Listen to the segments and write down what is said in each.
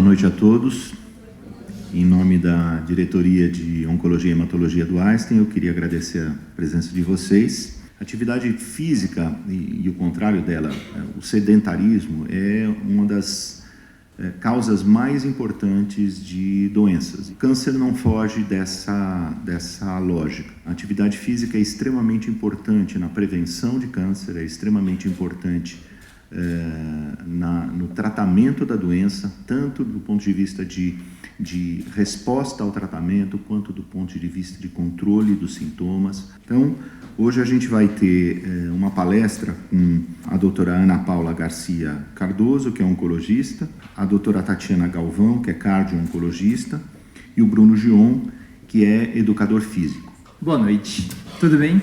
Boa noite a todos. Em nome da Diretoria de Oncologia e Hematologia do Einstein, eu queria agradecer a presença de vocês. Atividade física e o contrário dela, o sedentarismo, é uma das causas mais importantes de doenças. O câncer não foge dessa lógica. A atividade física é extremamente importante na prevenção de câncer, é extremamente importante no tratamento da doença, tanto do ponto de vista de resposta ao tratamento, quanto do ponto de vista de controle dos sintomas. Então, hoje a gente vai ter uma palestra com a doutora Ana Paula Garcia Cardoso, que é oncologista, a doutora Tatiana Galvão, que é cardio-oncologista, e o Bruno Gion, que é educador físico. Boa noite, tudo bem?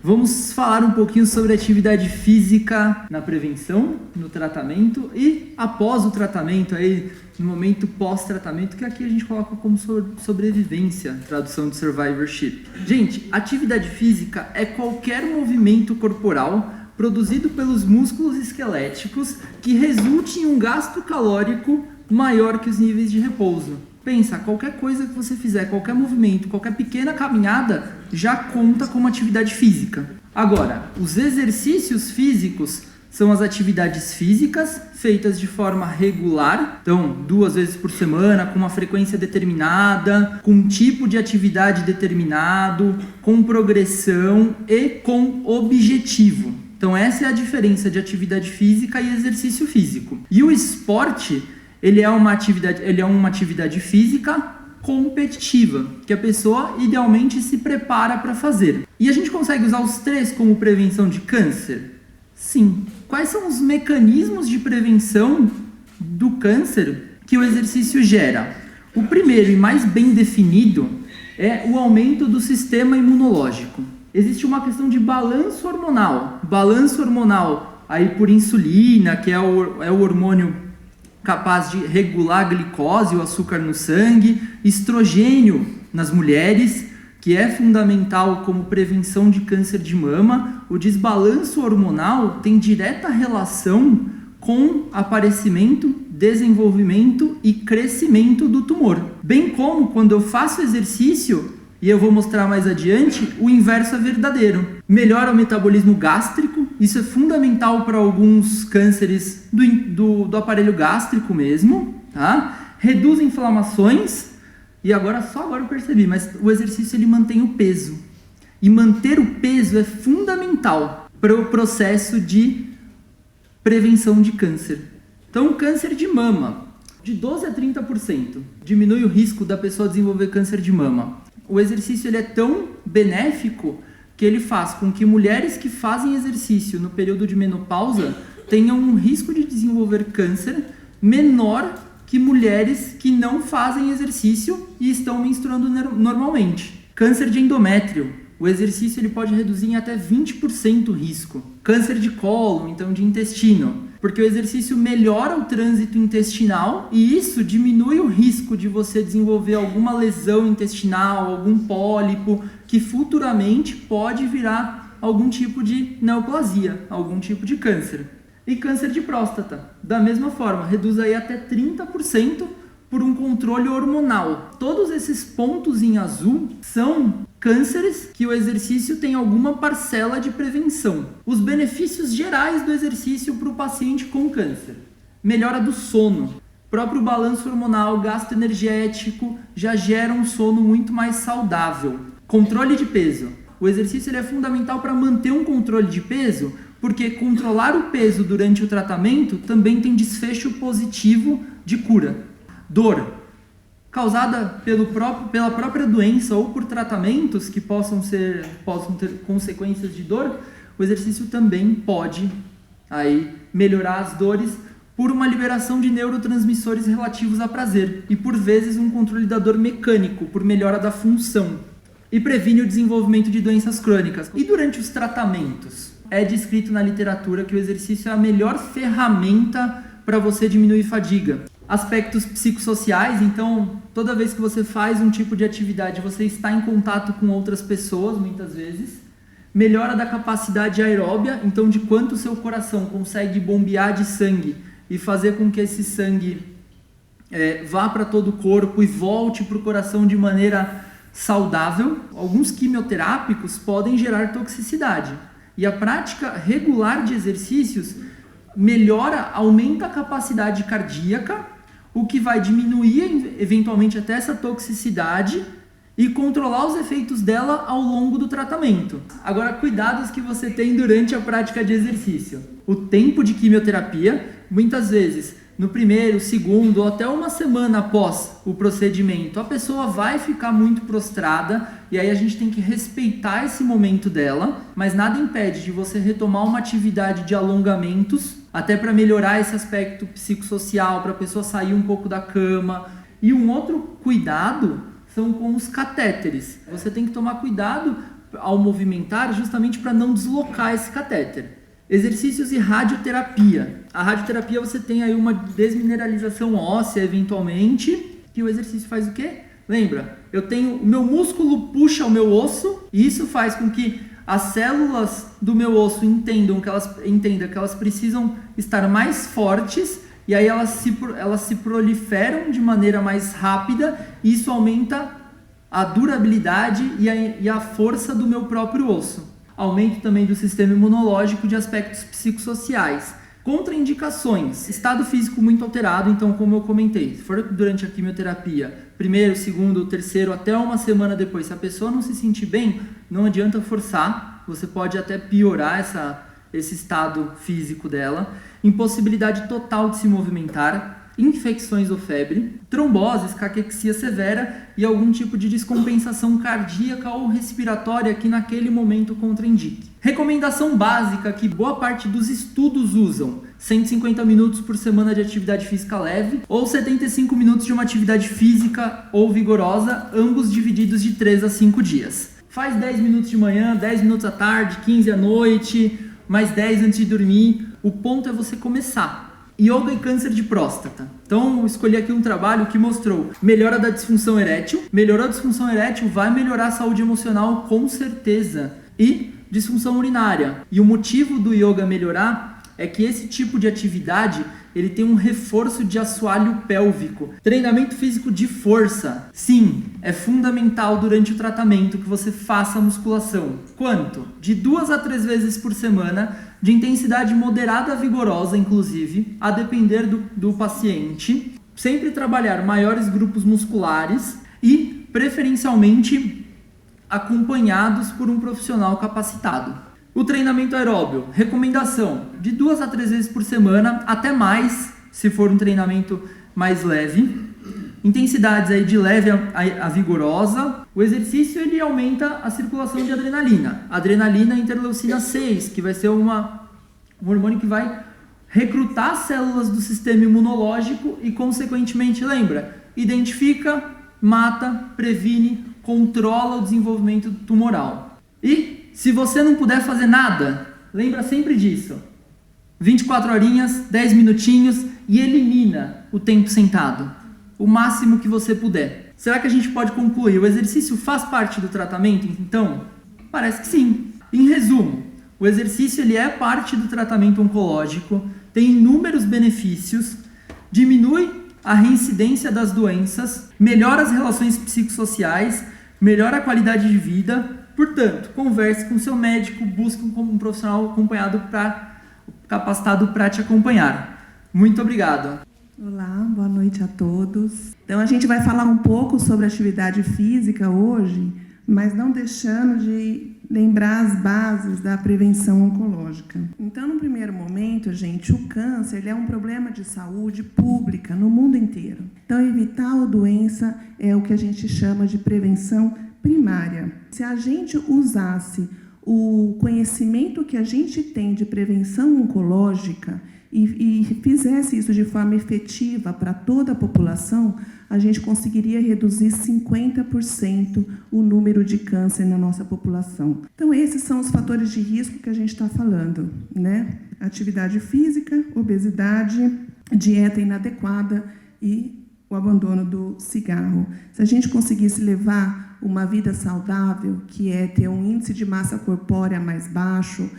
Vamos falar um pouquinho sobre atividade física na prevenção, no tratamento e após o tratamento, aí, no momento pós-tratamento, que aqui a gente coloca como sobrevivência, tradução de survivorship. Gente, atividade física é qualquer movimento corporal produzido pelos músculos esqueléticos que resulte em um gasto calórico maior que os níveis de repouso. Pensa, qualquer coisa que você fizer, qualquer movimento, qualquer pequena caminhada já conta como atividade física. Agora, os exercícios físicos são as atividades físicas feitas de forma regular, então 2 vezes por semana, com uma frequência determinada, com um tipo de atividade determinado, com progressão e com objetivo. Então essa é a diferença de atividade física e exercício físico. E o esporte, ele é uma atividade física competitiva, que a pessoa idealmente se prepara para fazer. E a gente consegue usar os 3 como prevenção de câncer? Sim. Quais são os mecanismos de prevenção do câncer que o exercício gera? O primeiro e mais bem definido é o aumento do sistema imunológico. Existe uma questão de balanço hormonal aí por insulina, que é o hormônio capaz de regular a glicose, o açúcar no sangue, estrogênio nas mulheres, que é fundamental como prevenção de câncer de mama. O desbalanço hormonal tem direta relação com aparecimento, desenvolvimento e crescimento do tumor. Bem como quando eu faço exercício, e eu vou mostrar mais adiante, o inverso é verdadeiro. Melhora o metabolismo gástrico, isso é fundamental para alguns cânceres do aparelho gástrico mesmo, tá? Reduz inflamações, e só agora eu percebi, mas o exercício ele mantém o peso. E manter o peso é fundamental para o processo de prevenção de câncer. Então, câncer de mama, de 12% a 30%, diminui o risco da pessoa desenvolver câncer de mama. O exercício ele é tão benéfico que ele faz com que mulheres que fazem exercício no período de menopausa tenham um risco de desenvolver câncer menor que mulheres que não fazem exercício e estão menstruando normalmente. Câncer de endométrio. O exercício ele pode reduzir em até 20% o risco. Câncer de cólon, então de intestino, porque o exercício melhora o trânsito intestinal e isso diminui o risco de você desenvolver alguma lesão intestinal, algum pólipo, que futuramente pode virar algum tipo de neoplasia, algum tipo de câncer. E câncer de próstata, da mesma forma, reduz aí até 30% por um controle hormonal. Todos esses pontos em azul são cânceres que o exercício tem alguma parcela de prevenção. Os benefícios gerais do exercício para o paciente com câncer: melhora do sono, próprio balanço hormonal, gasto energético já gera um sono muito mais saudável. Controle de peso. O exercício ele é fundamental para manter um controle de peso, porque controlar o peso durante o tratamento também tem desfecho positivo de cura. Dor, causada pela própria doença ou por tratamentos que possam ter consequências de dor, o exercício também pode aí melhorar as dores por uma liberação de neurotransmissores relativos a prazer e por vezes um controle da dor mecânico, por melhora da função, e previne o desenvolvimento de doenças crônicas. E durante os tratamentos, é descrito na literatura que o exercício é a melhor ferramenta para você diminuir fadiga. Aspectos psicossociais, então toda vez que você faz um tipo de atividade, você está em contato com outras pessoas, muitas vezes. Melhora da capacidade aeróbia, então de quanto o seu coração consegue bombear de sangue e fazer com que esse sangue vá para todo o corpo e volte para o coração de maneira saudável. Alguns quimioterápicos podem gerar toxicidade. E a prática regular de exercícios aumenta a capacidade cardíaca, o que vai diminuir eventualmente até essa toxicidade e controlar os efeitos dela ao longo do tratamento. Agora, cuidados que você tem durante a prática de exercício. O tempo de quimioterapia, muitas vezes, no primeiro, segundo ou até uma semana após o procedimento, a pessoa vai ficar muito prostrada e aí a gente tem que respeitar esse momento dela, mas nada impede de você retomar uma atividade de alongamentos, até para melhorar esse aspecto psicossocial, para a pessoa sair um pouco da cama. E um outro cuidado são com os catéteres. Você tem que tomar cuidado ao movimentar justamente para não deslocar esse catéter. Exercícios e radioterapia. A radioterapia você tem aí uma desmineralização óssea eventualmente, que o exercício faz o quê? Lembra? O meu músculo puxa o meu osso e isso faz com que as células do meu osso entendam que elas precisam estar mais fortes e aí elas se proliferam de maneira mais rápida e isso aumenta a durabilidade e a força do meu próprio osso. Aumento também do sistema imunológico de aspectos psicossociais. Contraindicações. Estado físico muito alterado, então como eu comentei, se for durante a quimioterapia, primeiro, segundo, terceiro, até uma semana depois, se a pessoa não se sentir bem, não adianta forçar, você pode até piorar esse estado físico dela. Impossibilidade total de se movimentar, infecções ou febre, tromboses, caquexia severa e algum tipo de descompensação cardíaca ou respiratória que naquele momento contraindique. Recomendação básica que boa parte dos estudos usam: 150 minutos por semana de atividade física leve ou 75 minutos de uma atividade física ou vigorosa, ambos divididos de 3 a 5 dias. Faz 10 minutos de manhã, 10 minutos à tarde, 15 à noite, mais 10 antes de dormir. O ponto é você começar. Yoga e câncer de próstata. Então, eu escolhi aqui um trabalho que mostrou melhora da disfunção erétil. Melhorou a disfunção erétil, vai melhorar a saúde emocional com certeza. E disfunção urinária. E o motivo do yoga melhorar é que esse tipo de atividade ele tem um reforço de assoalho pélvico. Treinamento físico de força. Sim, é fundamental durante o tratamento que você faça musculação. Quanto? De 2 a 3 vezes por semana, de intensidade moderada a vigorosa, inclusive, a depender do paciente. Sempre trabalhar maiores grupos musculares e, preferencialmente, acompanhados por um profissional capacitado. O treinamento aeróbio, recomendação de 2 a 3 vezes por semana, até mais, se for um treinamento mais leve. Intensidades aí de leve a vigorosa. O exercício ele aumenta a circulação de adrenalina. Adrenalina e interleucina 6, que vai ser um hormônio que vai recrutar células do sistema imunológico e, consequentemente, lembra, identifica, mata, previne, controla o desenvolvimento tumoral. E se você não puder fazer nada, lembra sempre disso. 24 horinhas, 10 minutinhos e elimina o tempo sentado. O máximo que você puder. Será que a gente pode concluir? O exercício faz parte do tratamento? Então, parece que sim. Em resumo, o exercício ele é parte do tratamento oncológico, tem inúmeros benefícios, diminui a reincidência das doenças, melhora as relações psicossociais, melhora a qualidade de vida. Portanto, converse com seu médico, busque um profissional capacitado para te acompanhar. Muito obrigado. Olá, boa noite a todos. Então, a gente vai falar um pouco sobre atividade física hoje, mas não deixando de lembrar as bases da prevenção oncológica. Então, no primeiro momento, gente, o câncer ele é um problema de saúde pública no mundo inteiro. Então, evitar a doença é o que a gente chama de prevenção primária. Se a gente usasse o conhecimento que a gente tem de prevenção oncológica e fizesse isso de forma efetiva para toda a população, a gente conseguiria reduzir 50% o número de câncer na nossa população. Então, esses são os fatores de risco que a gente está falando, né? Atividade física, obesidade, dieta inadequada e o abandono do cigarro. Se a gente conseguisse levar uma vida saudável, que é ter um índice de massa corpórea mais baixo,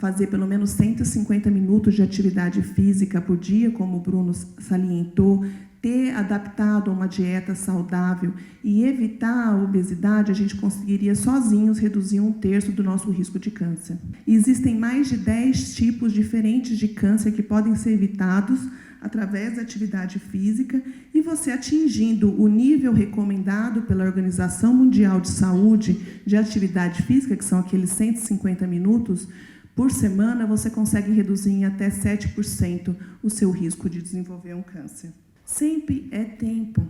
fazer pelo menos 150 minutos de atividade física por dia, como o Bruno salientou, ter adaptado a uma dieta saudável e evitar a obesidade, a gente conseguiria sozinhos reduzir 1/3 do nosso risco de câncer. E existem mais de 10 tipos diferentes de câncer que podem ser evitados através da atividade física, e você atingindo o nível recomendado pela Organização Mundial de Saúde de atividade física, que são aqueles 150 minutos por semana, você consegue reduzir em até 7% o seu risco de desenvolver um câncer. Sempre é tempo.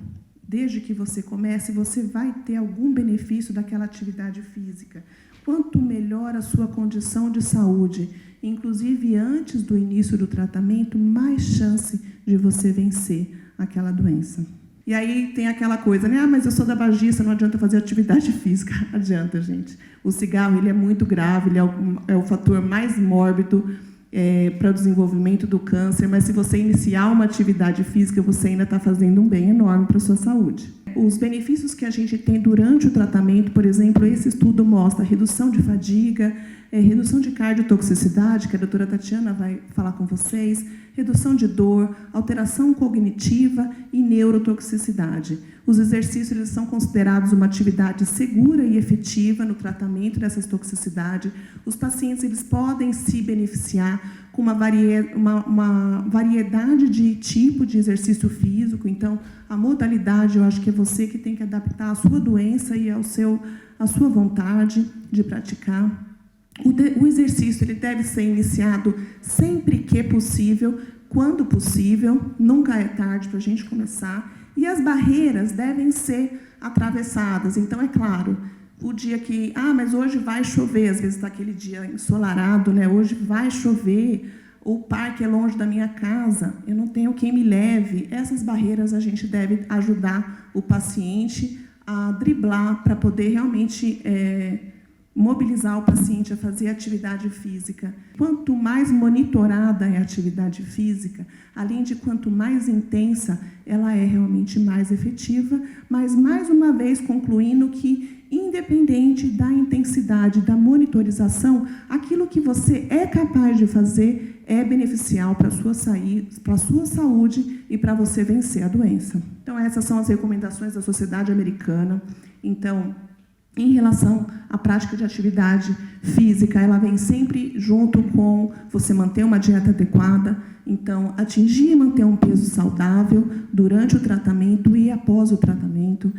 Desde que você comece, você vai ter algum benefício daquela atividade física. Quanto melhor a sua condição de saúde, inclusive antes do início do tratamento, mais chance de você vencer aquela doença. E aí tem aquela coisa, né? Mas eu sou tabagista, não adianta fazer atividade física. Adianta, gente. O cigarro ele é muito grave, ele é o fator mais mórbido para o desenvolvimento do câncer, mas se você iniciar uma atividade física, você ainda está fazendo um bem enorme para a sua saúde. Os benefícios que a gente tem durante o tratamento, por exemplo, esse estudo mostra redução de fadiga, redução de cardiotoxicidade, que a doutora Tatiana vai falar com vocês, redução de dor, alteração cognitiva e neurotoxicidade. Os exercícios eles são considerados uma atividade segura e efetiva no tratamento dessas toxicidades. Os pacientes eles podem se beneficiar com uma variedade de tipo de exercício físico. Então, a modalidade, eu acho que é você que tem que adaptar à sua doença e à sua vontade de praticar. O exercício ele deve ser iniciado sempre que possível, quando possível, nunca é tarde para a gente começar, e as barreiras devem ser atravessadas. Então, é claro, o dia que, mas hoje vai chover, às vezes está aquele dia ensolarado, né? Hoje vai chover, o parque é longe da minha casa, eu não tenho quem me leve. Essas barreiras a gente deve ajudar o paciente a driblar para poder realmente mobilizar o paciente a fazer atividade física. Quanto mais monitorada é a atividade física, além de quanto mais intensa, ela é realmente mais efetiva, mas, mais uma vez, concluindo que, independente da intensidade, da monitorização, aquilo que você é capaz de fazer é beneficial para a sua saúde e para você vencer a doença. Então, essas são as recomendações da Sociedade Americana. Então, em relação à prática de atividade física, ela vem sempre junto com você manter uma dieta adequada, então atingir e manter um peso saudável durante o tratamento e após o tratamento,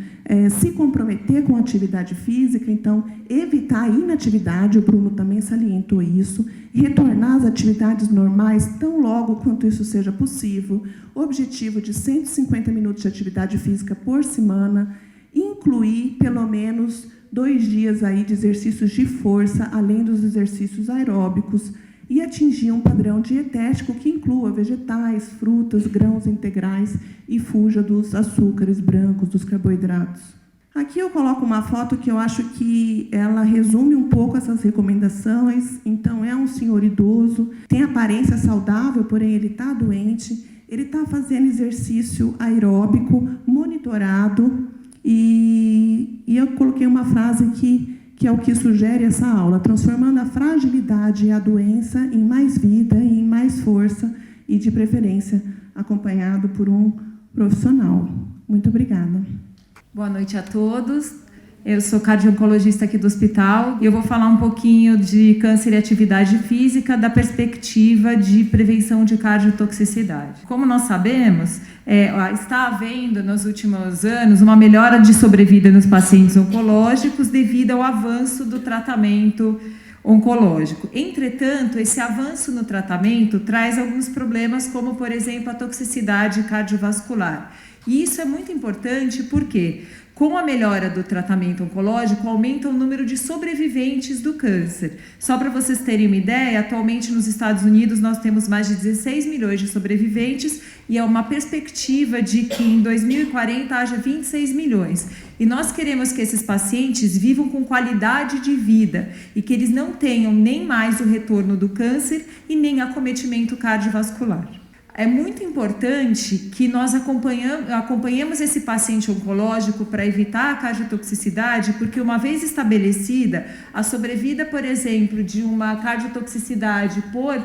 se comprometer com a atividade física, então evitar a inatividade, o Bruno também salientou isso, retornar às atividades normais tão logo quanto isso seja possível, objetivo de 150 minutos de atividade física por semana, incluir pelo menos 2 dias aí de exercícios de força, além dos exercícios aeróbicos, e atingir um padrão dietético que inclua vegetais, frutas, grãos integrais e fuja dos açúcares brancos, dos carboidratos. Aqui eu coloco uma foto que eu acho que ela resume um pouco essas recomendações. Então, é um senhor idoso, tem aparência saudável, porém ele está doente, ele está fazendo exercício aeróbico monitorado, e eu coloquei uma frase que é o que sugere essa aula, transformando a fragilidade e a doença em mais vida e em mais força, e, de preferência, acompanhado por um profissional. Muito obrigada. Boa noite a todos. Eu sou cardio-oncologista aqui do hospital e eu vou falar um pouquinho de câncer e atividade física da perspectiva de prevenção de cardiotoxicidade. Como nós sabemos, está havendo nos últimos anos uma melhora de sobrevida nos pacientes oncológicos devido ao avanço do tratamento oncológico. Entretanto, esse avanço no tratamento traz alguns problemas, como, por exemplo, a toxicidade cardiovascular. E isso é muito importante porque, com a melhora do tratamento oncológico, aumenta o número de sobreviventes do câncer. Só para vocês terem uma ideia, atualmente nos Estados Unidos nós temos mais de 16 milhões de sobreviventes e é uma perspectiva de que em 2040 haja 26 milhões. E nós queremos que esses pacientes vivam com qualidade de vida e que eles não tenham nem mais o retorno do câncer e nem acometimento cardiovascular. É muito importante que nós acompanhemos esse paciente oncológico para evitar a cardiotoxicidade, porque uma vez estabelecida, a sobrevida, por exemplo, de uma cardiotoxicidade por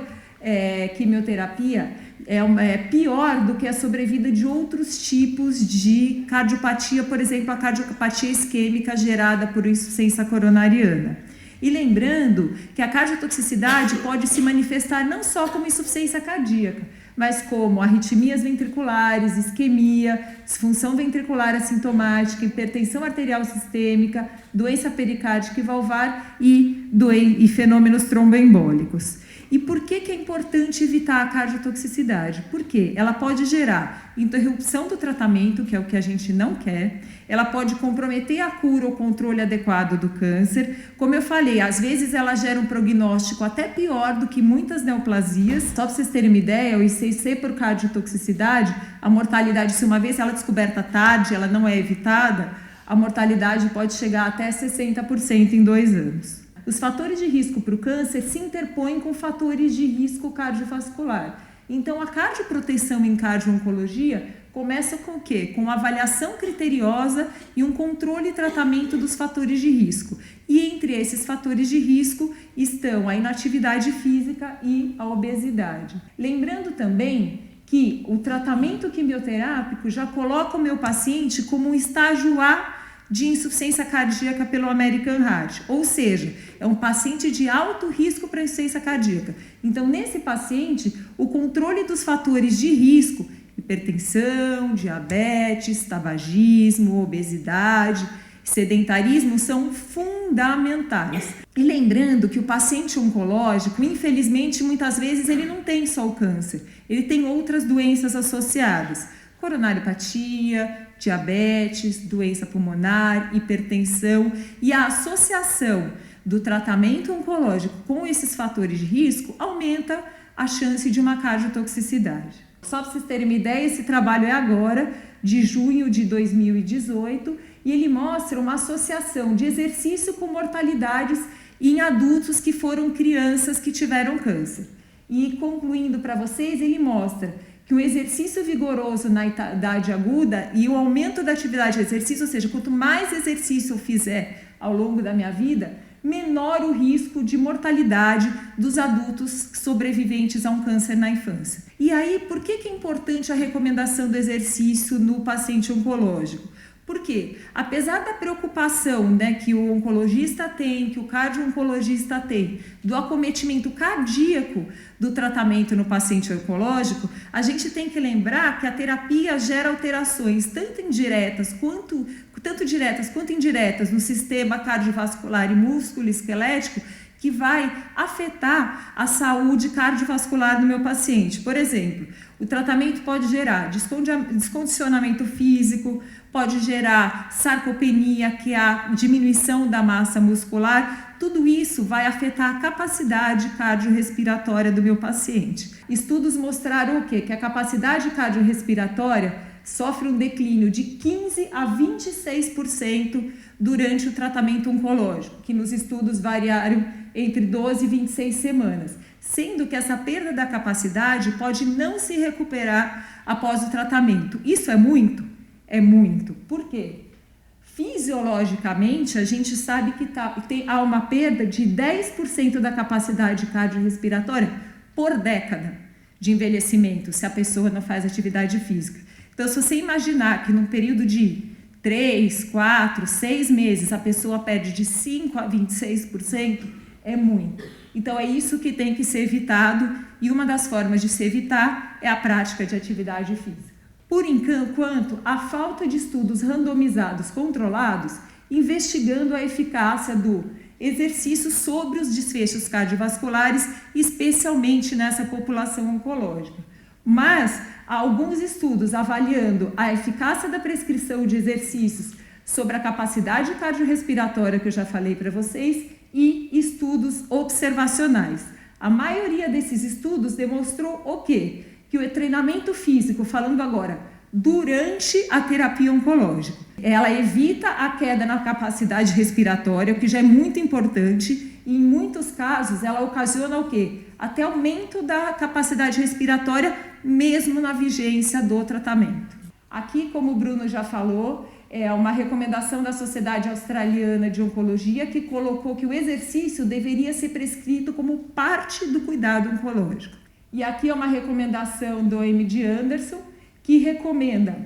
quimioterapia é pior do que a sobrevida de outros tipos de cardiopatia, por exemplo, a cardiopatia isquêmica gerada por insuficiência coronariana. E lembrando que a cardiotoxicidade pode se manifestar não só como insuficiência cardíaca, mas como arritmias ventriculares, isquemia, disfunção ventricular assintomática, hipertensão arterial sistêmica, doença pericárdica e valvar e fenômenos tromboembólicos. E por que é importante evitar a cardiotoxicidade? Porque ela pode gerar interrupção do tratamento, que é o que a gente não quer, ela pode comprometer a cura ou controle adequado do câncer. Como eu falei, às vezes ela gera um prognóstico até pior do que muitas neoplasias. Só para vocês terem uma ideia, o ICC por cardiotoxicidade, a mortalidade, se uma vez ela é descoberta tarde, ela não é evitada, a mortalidade pode chegar até 60% em 2 anos. Os fatores de risco para o câncer se interpõem com fatores de risco cardiovascular. Então, a cardioproteção em cardio-oncologia começa com o quê? Com uma avaliação criteriosa e um controle e tratamento dos fatores de risco. E entre esses fatores de risco estão a inatividade física e a obesidade. Lembrando também que o tratamento quimioterápico já coloca o meu paciente como um estágio A de insuficiência cardíaca pelo American Heart, ou seja, é um paciente de alto risco para insuficiência cardíaca. Então, nesse paciente, o controle dos fatores de risco, hipertensão, diabetes, tabagismo, obesidade, sedentarismo, são fundamentais. E lembrando que o paciente oncológico, infelizmente, muitas vezes ele não tem só o câncer, ele tem outras doenças associadas, coronariopatia, diabetes, doença pulmonar, hipertensão, e a associação do tratamento oncológico com esses fatores de risco aumenta a chance de uma cardiotoxicidade. Só para vocês terem uma ideia, esse trabalho é agora, de junho de 2018, e ele mostra uma associação de exercício com mortalidades em adultos que foram crianças que tiveram câncer. E concluindo para vocês, ele mostra que o exercício vigoroso na idade aguda e o aumento da atividade de exercício, ou seja, quanto mais exercício eu fizer ao longo da minha vida, menor o risco de mortalidade dos adultos sobreviventes a um câncer na infância. E aí, por que é importante a recomendação do exercício no paciente oncológico? Porque, apesar da preocupação, né, que o oncologista tem, que o cardio-oncologista tem, do acometimento cardíaco do tratamento no paciente oncológico, a gente tem que lembrar que a terapia gera alterações tanto diretas quanto indiretas no sistema cardiovascular e músculo-esquelético, que vai afetar a saúde cardiovascular do meu paciente. Por exemplo, o tratamento pode gerar descondicionamento físico, pode gerar sarcopenia, que é a diminuição da massa muscular. Tudo isso vai afetar a capacidade cardiorrespiratória do meu paciente. Estudos mostraram o quê? Que a capacidade cardiorrespiratória sofre um declínio de 15% a 26% durante o tratamento oncológico, que nos estudos variaram entre 12 e 26 semanas, sendo que essa perda da capacidade pode não se recuperar após o tratamento. Isso é muito? É muito. Por quê? Fisiologicamente, a gente sabe que há uma perda de 10% da capacidade cardiorrespiratória por década de envelhecimento, se a pessoa não faz atividade física. Então, se você imaginar que num período de 3, 4, 6 meses a pessoa perde de 5% a 26%, é muito. Então, é isso que tem que ser evitado, e uma das formas de se evitar é a prática de atividade física. Por enquanto, a falta de estudos randomizados controlados investigando a eficácia do exercício sobre os desfechos cardiovasculares, especialmente nessa população oncológica. Mas há alguns estudos avaliando a eficácia da prescrição de exercícios sobre a capacidade cardiorrespiratória, que eu já falei para vocês, e estudos observacionais. A maioria desses estudos demonstrou o quê? Que o treinamento físico, falando agora, durante a terapia oncológica, ela evita a queda na capacidade respiratória, o que já é muito importante, e em muitos casos ela ocasiona o quê? Até aumento da capacidade respiratória mesmo na vigência do tratamento. Aqui, como o Bruno já falou, é uma recomendação da Sociedade Australiana de Oncologia que colocou que o exercício deveria ser prescrito como parte do cuidado oncológico. E aqui é uma recomendação do MD Anderson, que recomenda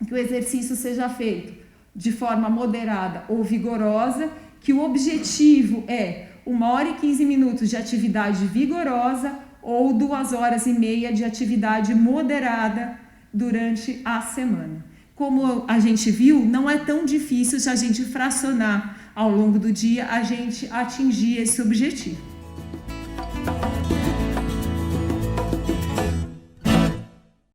que o exercício seja feito de forma moderada ou vigorosa, que o objetivo é 1h15 de atividade vigorosa ou 2h30 de atividade moderada durante a semana. Como a gente viu, não é tão difícil se a gente fracionar ao longo do dia a gente atingir esse objetivo.